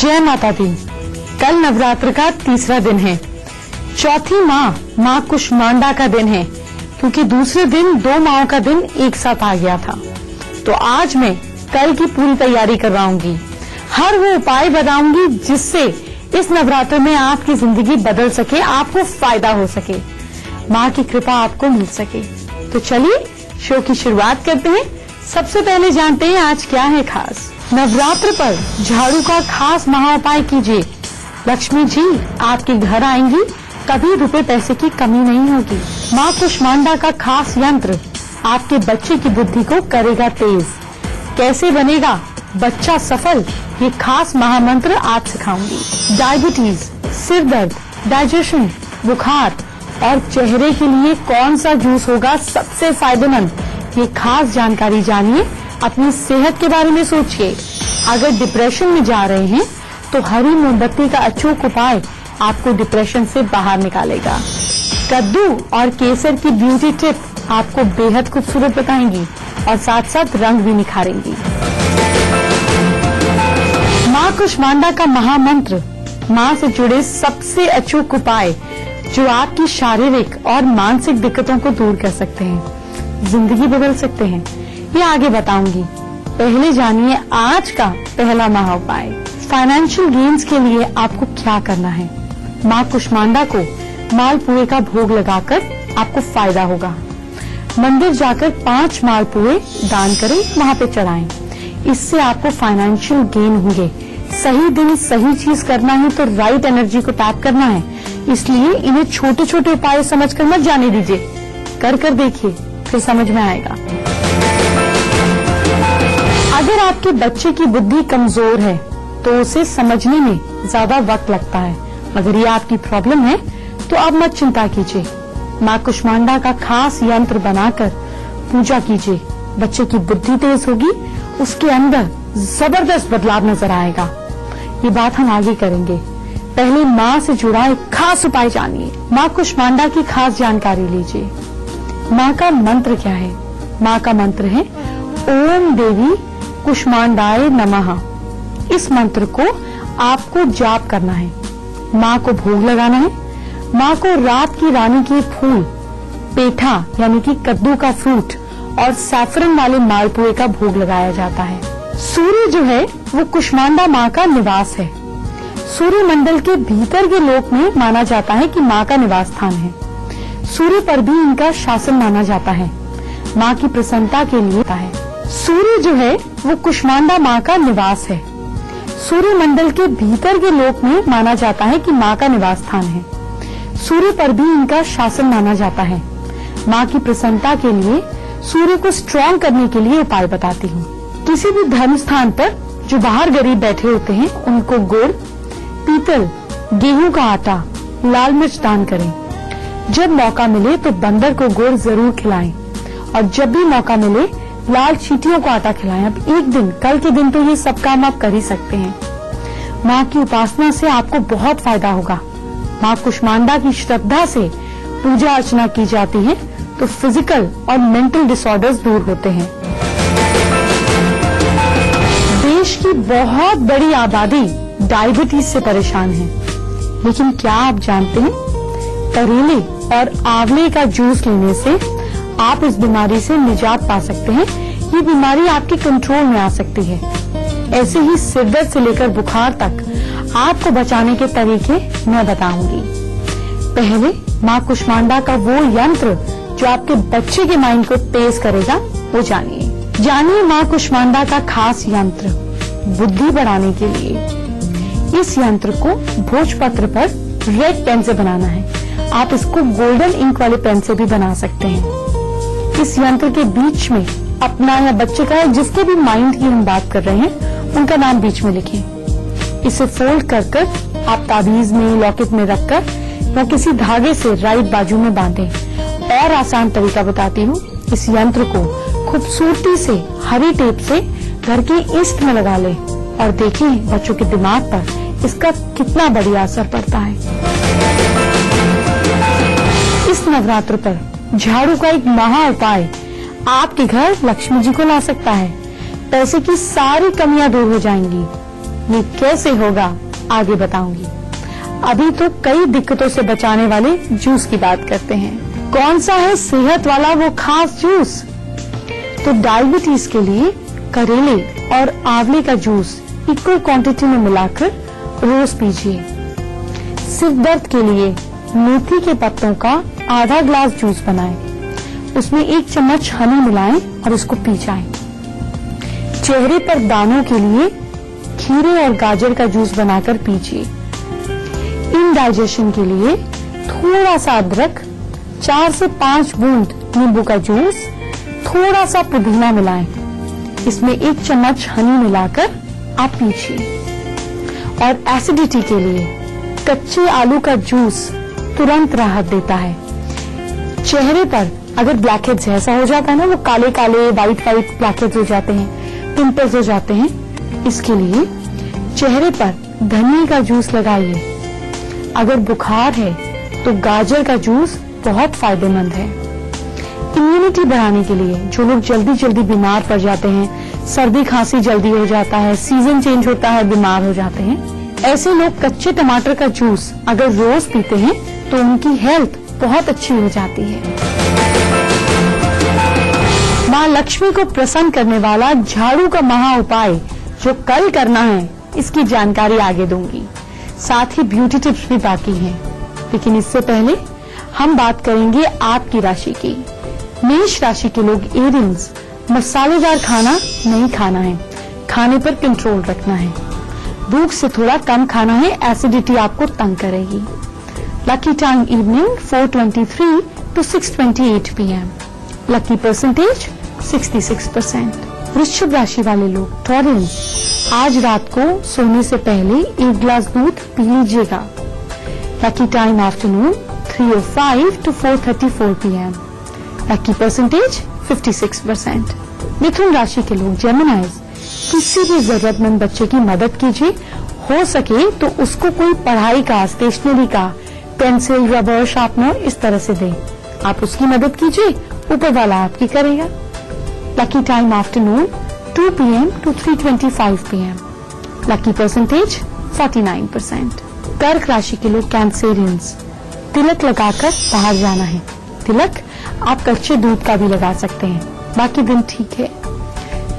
जय माता दी। कल नवरात्र का तीसरा दिन है। चौथी माँ कुष्मांडा का दिन है, क्योंकि दूसरे दिन दो माओं का दिन एक साथ आ गया था। तो आज मैं कल की पूरी तैयारी करवाऊंगी, हर वो उपाय बताऊंगी जिससे इस नवरात्र में आपकी जिंदगी बदल सके, आपको फायदा हो सके, माँ की कृपा आपको मिल सके। तो चलिए शो की शुरुआत करते हैं। सबसे पहले जानते हैं आज क्या है खास। नवरात्र पर झाड़ू का खास महाउपाय कीजिए। लक्ष्मी जी आपके घर आएंगी, कभी रुपए पैसे की कमी नहीं होगी। माँ कुष्मांडा का खास यंत्र आपके बच्चे की बुद्धि को करेगा तेज। कैसे बनेगा बच्चा सफल, ये खास महामंत्र आज सिखाऊंगी। डायबिटीज, सिर दर्द, डाइजेशन, बुखार और चेहरे के लिए कौन सा जूस होगा सबसे फायदेमंद, ये खास जानकारी जानिए। अपनी सेहत के बारे में सोचिए। अगर डिप्रेशन में जा रहे हैं तो हरी मोमबत्ती का अचूक उपाय आपको डिप्रेशन से बाहर निकालेगा। कद्दू और केसर की ब्यूटी टिप आपको बेहद खूबसूरत बताएंगी और साथ साथ रंग भी निखारेंगी। माँ कुष्मांडा का महामंत्र, माँ से जुड़े सबसे अचूक उपाय जो आपकी शारीरिक और मानसिक दिक्कतों को दूर कर सकते हैं, जिंदगी बदल सकते हैं, ये आगे बताऊंगी। पहले जानिए आज का पहला महाउपाय। फाइनेंशियल गेन्स के लिए आपको क्या करना है। माँ कुष्मांडा को मालपुए का भोग लगाकर आपको फायदा होगा। मंदिर जाकर 5 मालपुए दान करें, वहाँ पे चढ़ाएं। इससे आपको फाइनेंशियल गेन होंगे। सही दिन सही चीज करना है तो राइट एनर्जी को टैप करना है, इसलिए इन्हें छोटे छोटे उपाय समझकर मत जाने दीजिए। कर देखिए, फिर समझ में आएगा। अगर आपके बच्चे की बुद्धि कमजोर है तो उसे समझने में ज्यादा वक्त लगता है। अगर ये आपकी प्रॉब्लम है तो आप मत चिंता कीजिए। माँ कुष्मांडा का खास यंत्र बनाकर पूजा कीजिए। बच्चे की बुद्धि तेज होगी, उसके अंदर जबरदस्त बदलाव नजर आएगा। ये बात हम आगे करेंगे। पहले माँ से जुड़ा एक खास उपाय जानिए। माँ कुष्मांडा की खास जानकारी लीजिए। माँ का मंत्र क्या है? माँ का मंत्र है ओम देवी कुष्मांडाय नमः। इस मंत्र को आपको जाप करना है, माँ को भोग लगाना है। माँ को रात की रानी के फूल, पेठा यानी कि कद्दू का फ्रूट और सैफरन वाले मालपुए का भोग लगाया जाता है। सूर्य जो है वो कुष्मांडा माँ का निवास है। सूर्य मंडल के भीतर के लोक में माना जाता है कि माँ का निवास स्थान है। सूर्य पर भी इनका शासन माना जाता है। माँ की प्रसन्नता के लिए है। सूर्य जो है वो कुष्मांडा माँ का निवास है। सूर्य मंडल के भीतर के लोक में माना जाता है कि माँ का निवास स्थान है। सूर्य पर भी इनका शासन माना जाता है। माँ की प्रसन्नता के लिए सूर्य को स्ट्रॉन्ग करने के लिए उपाय बताती हूँ। किसी भी धर्म स्थान पर जो बाहर गरीब बैठे होते हैं उनको गुड़, पीतल, गेहूं का आटा, लाल मिर्च दान करें। जब मौका मिले तो बंदर को गुड़ जरूर खिलाएं और जब भी मौका मिले लाल चींटियों को आटा खिलाएं। अब एक दिन, कल के दिन तो ये सब काम आप कर ही सकते हैं। माँ की उपासना से आपको बहुत फायदा होगा। माँ कुष्मांडा की श्रद्धा से पूजा अर्चना की जाती है तो फिजिकल और मेंटल डिसऑर्डर्स दूर होते हैं। देश की बहुत बड़ी आबादी डायबिटीज से परेशान है, लेकिन क्या आप जानते हैं करेले और आंवले का जूस लेने से आप इस बीमारी से निजात पा सकते हैं। ये बीमारी आपके कंट्रोल में आ सकती है। ऐसे ही सिर दर्द से लेकर बुखार तक आपको बचाने के तरीके मैं बताऊंगी। पहले माँ कुष्मांडा का वो यंत्र जो आपके बच्चे के माइंड को तेज करेगा वो जानिए माँ कुष्मांडा का खास यंत्र बुद्धि बढ़ाने के लिए। इस यंत्र को भोजपत्र पर रेड पेन से बनाना है। आप इसको गोल्डन इंक वाले पेन से भी बना सकते हैं। इस यंत्र के बीच में अपना या बच्चे का, जिसके भी माइंड की हम बात कर रहे हैं, उनका नाम बीच में लिखें। इसे फोल्ड कर आप ताबीज में, लॉकेट में रखकर या किसी धागे से राइट बाजू में बांधें। और आसान तरीका बताती हूँ। इस यंत्र को खूबसूरती से हरी टेप से घर के ईस्ट में लगा लें और देखें बच्चों के दिमाग पर इसका कितना बढ़िया असर पड़ता है। इस नवरात्र पर झाड़ू का एक महा उपाय आपके घर लक्ष्मी जी को ला सकता है। पैसे की सारी कमियां दूर हो जाएंगी। ये कैसे होगा आगे बताऊंगी। अभी तो कई दिक्कतों से बचाने वाले जूस की बात करते हैं। कौन सा है सेहत वाला वो खास जूस? तो डायबिटीज के लिए करेले और आंवले का जूस इक्वल क्वांटिटी में मिलाकर रोज पीजिए। सिर दर्द के लिए मेथी के पत्तों का आधा ग्लास जूस बनाएं, उसमें 1 चम्मच हनी मिलाएं और इसको पी जाएं। चेहरे पर दानों के लिए खीरे और गाजर का जूस बनाकर पीजिए। इनडाइजेशन के लिए थोड़ा सा अदरक, 4 से 5 बूंद नींबू का जूस, थोड़ा सा पुदीना मिलाएं, इसमें 1 चम्मच हनी मिलाकर आप पीजिए। और एसिडिटी के लिए कच्चे आलू का जूस तुरंत राहत देता है। चेहरे पर अगर ब्लैकहेड्स ऐसा हो जाता है ना, वो काले काले व्हाइट व्हाइट ब्लैकहेड्स हो जाते हैं, पिंपल्स हो जाते हैं, इसके लिए चेहरे पर धनिया का जूस लगाइए। अगर बुखार है तो गाजर का जूस बहुत फायदेमंद है। इम्यूनिटी बढ़ाने के लिए जो लोग जल्दी जल्दी बीमार पड़ जाते हैं, सर्दी खांसी जल्दी हो जाता है, सीजन चेंज होता है, बीमार हो जाते हैं, ऐसे लोग कच्चे टमाटर का जूस अगर रोज पीते हैं तो उनकी हेल्थ बहुत अच्छी हो जाती है। माँ लक्ष्मी को प्रसन्न करने वाला झाड़ू का महा उपाय जो कल करना है, इसकी जानकारी आगे दूंगी। साथ ही ब्यूटी टिप्स भी बाकी हैं, लेकिन इससे पहले हम बात करेंगे आपकी राशि की। मेष राशि के लोग इयररिंग्स, मसालेदार खाना नहीं खाना है, खाने पर कंट्रोल रखना है, भूख से थोड़ा कम खाना है, एसिडिटी आपको तंग करेगी। Lucky time evening 4:23 to 6:28 PM। Lucky percentage 66%। वृश्चिक राशि वाले लोग टॉरन, आज रात को सोने से पहले 1 ग्लास दूध पी लीजिएगा। Lucky time afternoon 3:05 to 4:34 PM। Lucky percentage 56%। मिथुन राशि के लोग जेमिनाइज, किसी भी जरूरतमंद बच्चे की मदद कीजिए, हो सके तो उसको कोई पढ़ाई का, स्टेशनरी का, पेंसिल, रबर, शार्पनर इस तरह से दें। आप उसकी मदद कीजिए, ऊपर वाला आपकी करेगा। Lucky time afternoon 2 PM to 3:25 PM। Lucky percentage 49%। कर्क राशि के लोग कैंसेरियंस, तिलक लगाकर बाहर जाना है। तिलक आप कच्चे दूध का भी लगा सकते हैं, बाकी दिन ठीक है।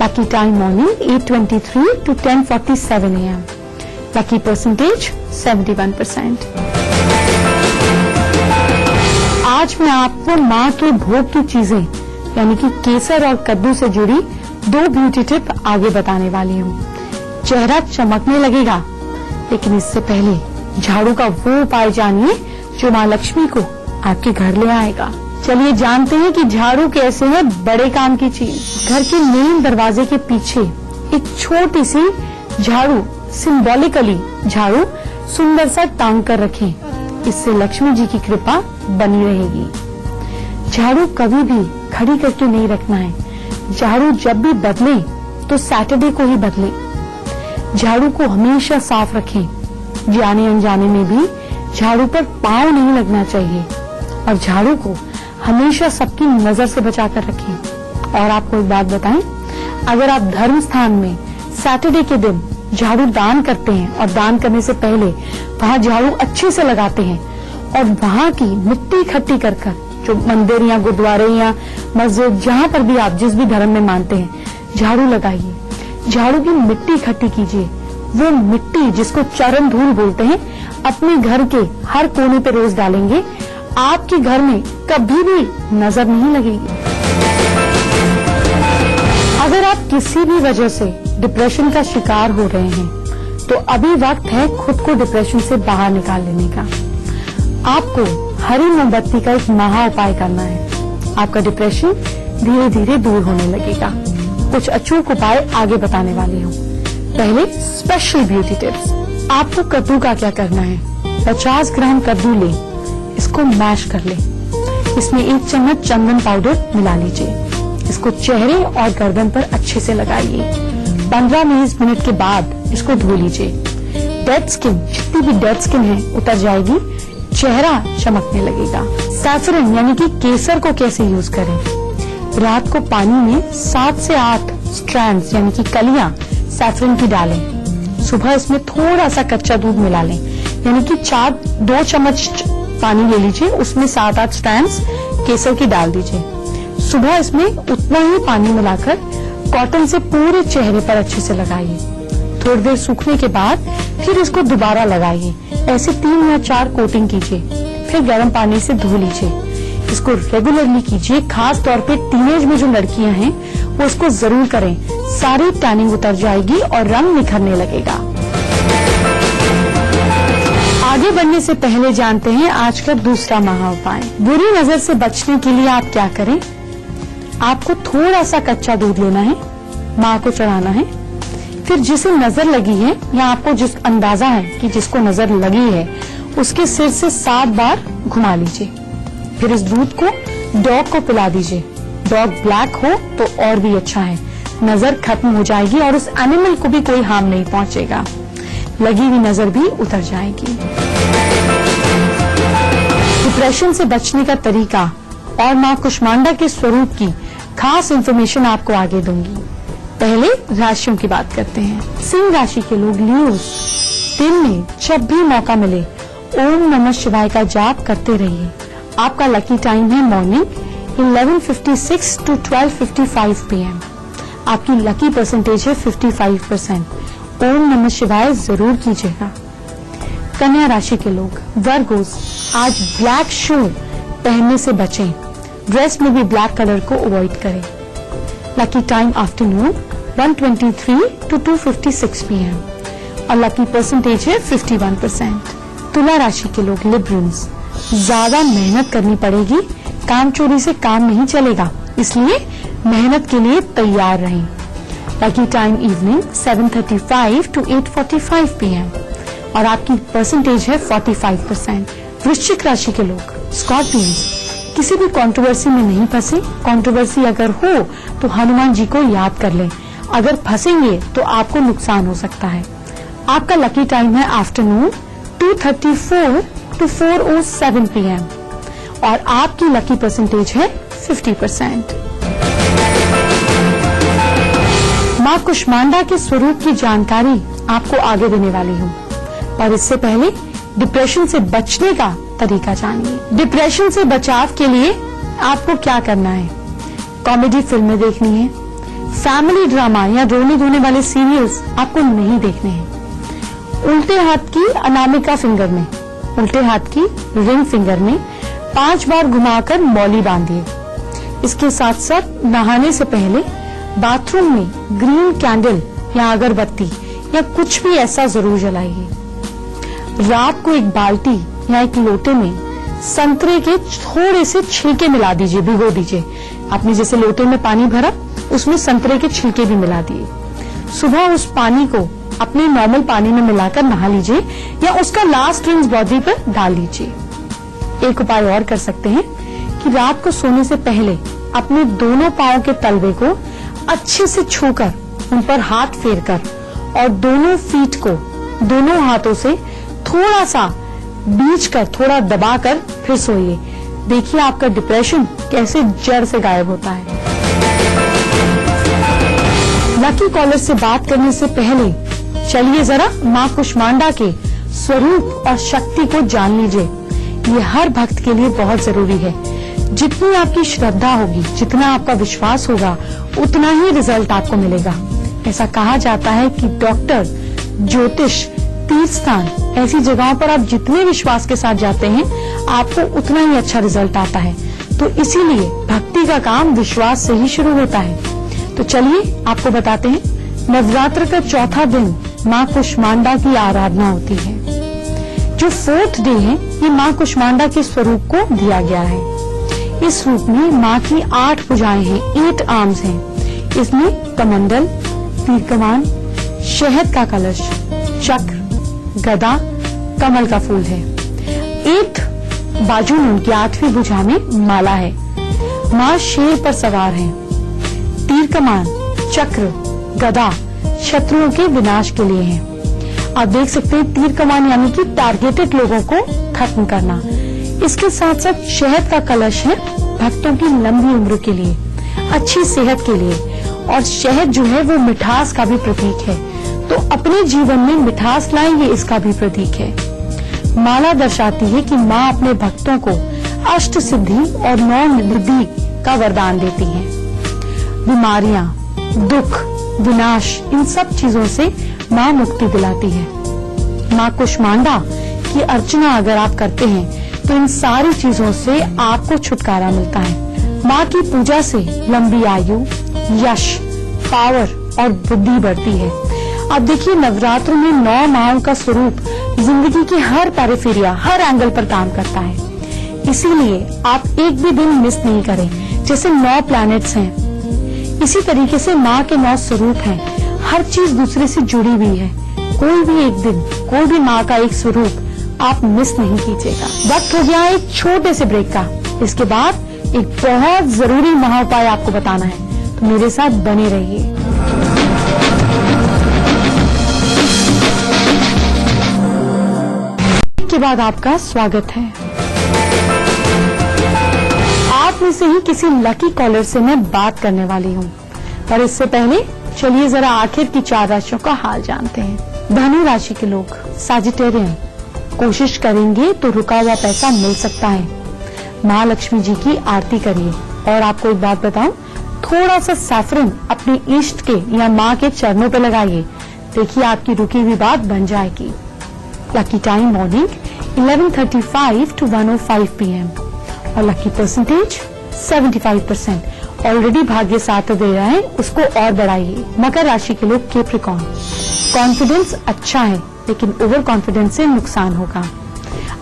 Lucky time morning 8:23 to 10:47 AM। Lucky percentage 71%। आज मैं आपको माँ के भोग की चीजें यानी कि केसर और कद्दू से जुड़ी 2 ब्यूटी टिप आगे बताने वाली हूँ। चेहरा चमकने लगेगा, लेकिन इससे पहले झाड़ू का वो उपाय जानिए जो माँ लक्ष्मी को आपके घर ले आएगा। चलिए जानते हैं कि झाड़ू कैसे है बड़े काम की चीज। घर के मेन दरवाजे के पीछे एक छोटी सी झाड़ू, सिंबॉलिकली झाड़ू सुंदर सा टांग कर रखें, इससे लक्ष्मी जी की कृपा बनी रहेगी। झाड़ू कभी भी खड़ी करके नहीं रखना है। झाड़ू जब भी बदले तो सैटरडे को ही बदले। झाड़ू को हमेशा साफ रखें, जाने अनजाने में भी झाड़ू पर पांव नहीं लगना चाहिए, और झाड़ू को हमेशा सबकी नजर से बचाकर रखें। और आपको एक बात बताएं, अगर आप धर्म स्थान में सैटरडे के दिन झाड़ू दान करते हैं और दान करने से पहले वहाँ झाड़ू अच्छे से लगाते हैं और वहाँ की मिट्टी इकट्ठी कर जो मंदिर या गुरुद्वारे या मस्जिद जहाँ पर भी आप जिस भी धर्म में मानते हैं झाड़ू लगाइए। झाड़ू की मिट्टी इकट्ठी कीजिए, वो मिट्टी जिसको चरण धूल बोलते हैं अपने घर के हर कोने पे रोज डालेंगे, आपके घर में कभी भी नजर नहीं लगेगी। अगर आप किसी भी वजह से डिप्रेशन का शिकार हो रहे हैं तो अभी वक्त है खुद को डिप्रेशन से बाहर निकाल लेने का। आपको हरी मोमबत्ती का एक महा उपाय करना है, आपका डिप्रेशन धीरे धीरे दूर होने लगेगा। कुछ अचूक उपाय आगे बताने वाली हूँ। पहले स्पेशल ब्यूटी टिप्स। आपको कद्दू का क्या करना है, 50 ग्राम कद्दू लें, इसको मैश कर लें, इसमें 1 चम्मच चंदन पाउडर मिला लीजिए, इसको चेहरे और गर्दन पर अच्छे से लगाइए। 15-20 मिनट के बाद इसको धो लीजिए। डेड स्किन, जितनी भी डेड स्किन है उतर जाएगी, चेहरा चमकने लगेगा। सैफरन यानी कि केसर को कैसे यूज करें, रात को पानी में 7 से 8 स्ट्रैंड्स यानी कि कलियां सैफरन की डालें, सुबह इसमें थोड़ा सा कच्चा दूध मिला लें, यानी कि 2 चम्मच पानी ले लीजिए, उसमें 7-8 स्ट्रैंड्स केसर की डाल दीजिए। सुबह इसमें उतना ही पानी मिलाकर कॉटन से पूरे चेहरे पर अच्छे से लगाइए। थोड़ी देर सूखने के बाद फिर इसको दोबारा लगाइए। ऐसे 3 या 4 कोटिंग कीजिए, फिर गर्म पानी से धो लीजिए। इसको रेगुलरली कीजिए, खास तौर पे टीनेज में जो लड़कियां हैं वो इसको जरूर करें। सारी टैनिंग उतर जाएगी और रंग निखरने लगेगा। आगे बढ़ने से पहले जानते हैं आज का दूसरा महा उपाय। बुरी नजर से बचने के लिए आप क्या करें? आपको थोड़ा सा कच्चा दूध लेना है, माँ को चढ़ाना है, फिर जिसे नजर लगी है या आपको जिस अंदाजा है कि जिसको नजर लगी है उसके सिर से 7 बार घुमा लीजिए। फिर इस दूध को डॉग को पिला दीजिए। डॉग ब्लैक हो तो और भी अच्छा है, नजर खत्म हो जाएगी और उस एनिमल को भी कोई हार्म नहीं पहुंचेगा, लगी हुई नजर भी उतर जाएगी। डिप्रेशन से बचने का तरीका और माँ कुष्मांडा के स्वरूप की खास इंफॉर्मेशन आपको आगे दूंगी। पहले राशियों की बात करते हैं। सिंह राशि के लोग लियो, दिन में जब भी मौका मिले ओम नमः शिवाय का जाप करते रहिए। आपका लकी टाइम है मॉर्निंग 11:56 to 12:55 PM। आपकी लकी परसेंटेज है 55%। ओम नमः शिवाय जरूर कीजिएगा। कन्या राशि के लोग वर्गोस, आज ब्लैक शू पहनने से बचें। ड्रेस में भी ब्लैक कलर को अवॉइड करें। Lucky time afternoon 1:23 to 2:56 PM और लकी परसेंटेज है 51%। तुला राशि के लोग लिब्रन्स, ज्यादा मेहनत करनी पड़ेगी, काम चोरी से काम नहीं चलेगा, इसलिए मेहनत के लिए तैयार रहें। Lucky time evening 7:35 to 8:45 PM और आपकी परसेंटेज है 45%। वृश्चिक राशि के लोग स्कॉर्पियंस, किसी भी कंट्रोवर्सी में नहीं फंसे। कंट्रोवर्सी अगर हो तो हनुमान जी को याद कर लें, अगर फंसेंगे तो आपको नुकसान हो सकता है। आपका लकी टाइम है आफ्टरनून 2:34 to 4:07 PM और आपकी लकी परसेंटेज है 50%। माँ कुष्मांडा के स्वरूप की जानकारी आपको आगे देने वाली हूँ, पर इससे पहले डिप्रेशन से बचने का तरीका जानिए। डिप्रेशन से बचाव के लिए आपको क्या करना है? कॉमेडी फिल्में देखनी है, फैमिली ड्रामा या रोने धोने वाले सीरियल्स आपको नहीं देखने हैं। उल्टे हाथ की अनामिका फिंगर में, उल्टे हाथ की रिंग फिंगर में 5 बार घुमाकर मौली बांधिए। इसके साथ साथ नहाने से पहले बाथरूम में ग्रीन कैंडल या अगरबत्ती या कुछ भी ऐसा जरूर जलाइए। रात को एक बाल्टी या एक लोटे में संतरे के थोड़े से छिलके मिला दीजिए, भिगो दीजिए। आपने जैसे लोटे में पानी भरा उसमें संतरे के छिलके भी मिला दिए। सुबह उस पानी को अपने नॉर्मल पानी में मिलाकर नहा लीजिए या उसका लास्ट रिंस बॉडी पर डाल लीजिए। एक उपाय और कर सकते हैं कि रात को सोने से पहले अपने दोनों पांव के तलवे को अच्छे से छूकर उन पर हाथ फेरकर और दोनों फीट को दोनों हाथों से थोड़ा सा बीच कर थोड़ा दबाकर फिर सोइए। देखिए आपका डिप्रेशन कैसे जड़ से गायब होता है। लकी कॉलर से बात करने से पहले चलिए जरा माँ कुष्मांडा के स्वरूप और शक्ति को जान लीजिए। ये हर भक्त के लिए बहुत जरूरी है। जितनी आपकी श्रद्धा होगी, जितना आपका विश्वास होगा, उतना ही रिजल्ट आपको मिलेगा। ऐसा कहा जाता है कि डॉक्टर, ज्योतिष, तीर्थ स्थान, ऐसी जगहों पर आप जितने विश्वास के साथ जाते हैं आपको उतना ही अच्छा रिजल्ट आता है। तो इसीलिए भक्ति का काम विश्वास से ही शुरू होता है। तो चलिए आपको बताते हैं, नवरात्र का चौथा दिन माँ कुष्मांडा की आराधना होती है। जो 4th डे है ये माँ कुष्मांडा के स्वरूप को दिया गया है। इस रूप में माँ की 8 भुजाएं हैं, 8 आर्म्स हैं। इसमें कमंडल, तीरकमान, शहद का कलश, चक्र, गदा, कमल का फूल है। 8 बाजू में उनकी 8वीं भुजा में माला है। माँ शेर पर सवार है। तीरकमान, चक्र, गदा शत्रुओं के विनाश के लिए है। आप देख सकते हैं तीरकमान यानी कि टारगेटेड लोगों को खत्म करना। इसके साथ साथ शहद का कलश है भक्तों की लंबी उम्र के लिए, अच्छी सेहत के लिए, और शहद जो है वो मिठास का भी प्रतीक है। तो अपने जीवन में मिठास लाएं, ये इसका भी प्रतीक है। माला दर्शाती है कि माँ अपने भक्तों को अष्ट सिद्धि और 9 निधि का वरदान देती है। बीमारियां, दुख, विनाश, इन सब चीजों से माँ मुक्ति दिलाती है। माँ कुष्मांडा की अर्चना अगर आप करते हैं तो इन सारी चीजों से आपको छुटकारा मिलता है। माँ की पूजा से लंबी आयु, यश, पावर और बुद्धि बढ़ती है। अब देखिए, नवरात्र में 9 माओं का स्वरूप जिंदगी के हर पेरिफेरिया, हर एंगल पर काम करता है। इसीलिए आप एक भी दिन मिस नहीं करें। जैसे 9 प्लैनेट्स हैं, इसी तरीके से माँ के 9 स्वरूप हैं। हर चीज दूसरे से जुड़ी हुई है। कोई भी एक दिन, कोई भी माँ का एक स्वरूप आप मिस नहीं कीजिएगा। वक्त हो गया एक छोटे से ब्रेक का। इसके बाद एक बहुत जरूरी महाउपाय आपको बताना है, तो मेरे साथ बने रहिए। के बाद आपका स्वागत है। आप में से ही किसी लकी कॉलर से मैं बात करने वाली हूँ, पर इससे पहले चलिए जरा आखिर की 4 राशियों का हाल जानते हैं। धनु राशि के लोग, सजिटेरियन, कोशिश करेंगे तो रुका हुआ पैसा मिल सकता है। माँ लक्ष्मी जी की आरती करिए। और आपको एक बात बताऊं, थोड़ा सा सैफरन अपने इष्ट के या माँ के चरणों पर लगाइए। देखिए आपकी रुकी हुई बात बन जाएगी। Lucky time morning 11:35 to 1:05 PM और लकी परसेंटेज 75%। ऑलरेडी भाग्य साथ दे रहा है, उसको और बढ़ाइए। मकर राशि के लोग, कैप्रिकॉर्न, कॉन्फिडेंस अच्छा है लेकिन ओवर कॉन्फिडेंस से नुकसान होगा।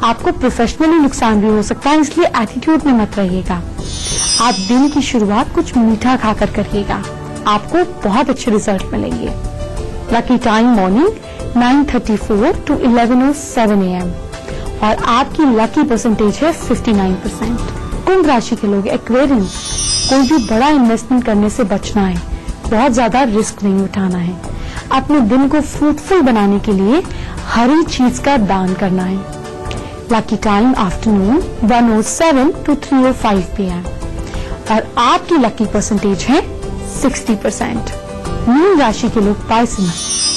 आपको प्रोफेशनली नुकसान भी हो सकता है, इसलिए एटीट्यूड में मत रहिएगा। आप दिन की शुरुआत कुछ मीठा खाकर करिएगा, आपको बहुत अच्छे रिजल्ट मिलेंगे। Lucky time morning 9:34 to 11:07 AM और आपकी लकी परसेंटेज है 59%। कुंभ राशि के लोग, एक्वेरियन, कोई भी बड़ा इन्वेस्टमेंट करने से बचना है, बहुत ज्यादा रिस्क नहीं उठाना है। अपने दिन को फ्रूटफुल बनाने के लिए हरी चीज का दान करना है। Lucky time afternoon 1:07 to 3:05 PM और आपकी लकी परसेंटेज है 60%। मीन राशि के लोग, पाइसन,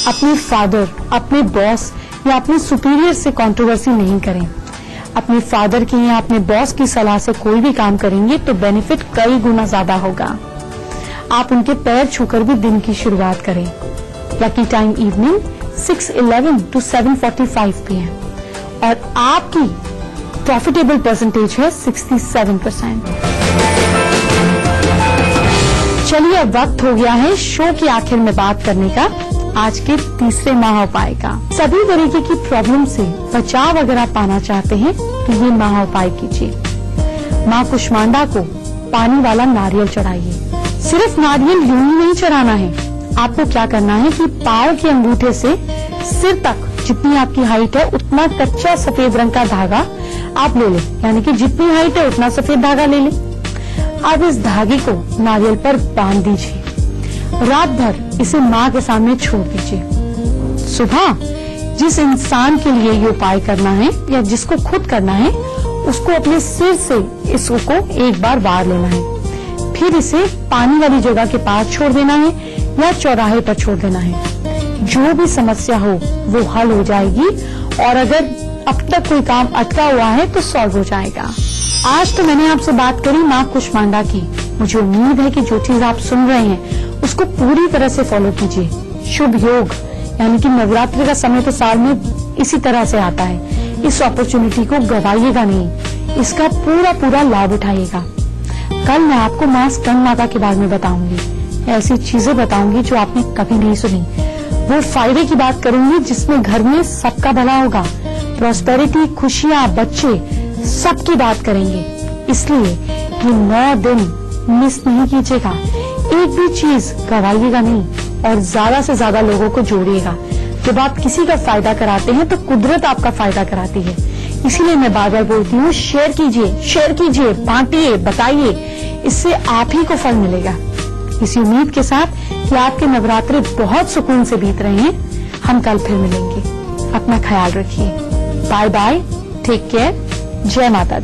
अपने फादर, अपने बॉस या अपने सुपीरियर से कंट्रोवर्सी नहीं करें। अपने फादर की या अपने बॉस की सलाह से कोई भी काम करेंगे तो बेनिफिट कई गुना ज्यादा होगा। आप उनके पैर छूकर भी दिन की शुरुआत करें। Lucky time evening 6:11 to 7:45 PM और आपकी प्रॉफिटेबल परसेंटेज है 67%। चलिए, अब वक्त हो गया है शो के आखिर में बात करने का, आज के तीसरे महाउपाय का। सभी तरीके की प्रॉब्लम से बचाव अगर आप पाना चाहते हैं तो ये महाउपाय कीजिए। माँ कुष्मांडा को पानी वाला नारियल चढ़ाइए। सिर्फ नारियल यूं ही नहीं चढ़ाना है, आपको क्या करना है कि पाँव के अंगूठे से सिर तक जितनी आपकी हाइट है उतना कच्चा सफेद रंग का धागा आप ले लें, यानी कि जितनी हाइट है उतना सफेद धागा ले लें। अब इस धागे को नारियल पर बांध दीजिए। रात भर इसे माँ के सामने छोड़ दीजिए। सुबह जिस इंसान के लिए ये उपाय करना है या जिसको खुद करना है, उसको अपने सिर से इसको एक बार वार लेना है। फिर इसे पानी वाली जगह के पास छोड़ देना है या चौराहे पर छोड़ देना है। जो भी समस्या हो वो हल हो जाएगी और अगर अब तक कोई काम अटका हुआ है तो सॉल्व हो जाएगा। आज तो मैंने आपसे बात करी माँ कुष्मांडा की। मुझे उम्मीद है कि जो चीज आप सुन रहे हैं उसको पूरी तरह से फॉलो कीजिए। शुभ योग यानी कि नवरात्रि का समय तो साल में इसी तरह से आता है। इस अपॉर्चुनिटी को गवाइएगा नहीं, इसका पूरा लाभ उठाइएगा। कल मैं आपको माँ स्कंद माता के बारे में बताऊंगी, ऐसी चीजें बताऊंगी जो आपने कभी नहीं सुनी। वो फायदे की बात करूंगी जिसमें घर में सबका भला होगा, प्रॉस्पेरिटी, खुशियाँ, बच्चे, सबकी बात करेंगे। इसलिए ये 9 दिन मिस नहीं कीजिएगा, एक भी चीज गवाइएगा नहीं और ज्यादा से ज्यादा लोगों को जोड़िएगा। जब आप किसी का फायदा कराते हैं तो कुदरत आपका फायदा कराती है। इसीलिए मैं बार बार बोलती हूँ, शेयर कीजिए, बांटिए, बताइए, इससे आप ही को फल मिलेगा। इसी उम्मीद के साथ कि आपके नवरात्रि बहुत सुकून से बीत रहे हैं, हम कल फिर मिलेंगे। अपना ख्याल रखिए। बाय बाय, टेक केयर, जय माता दी।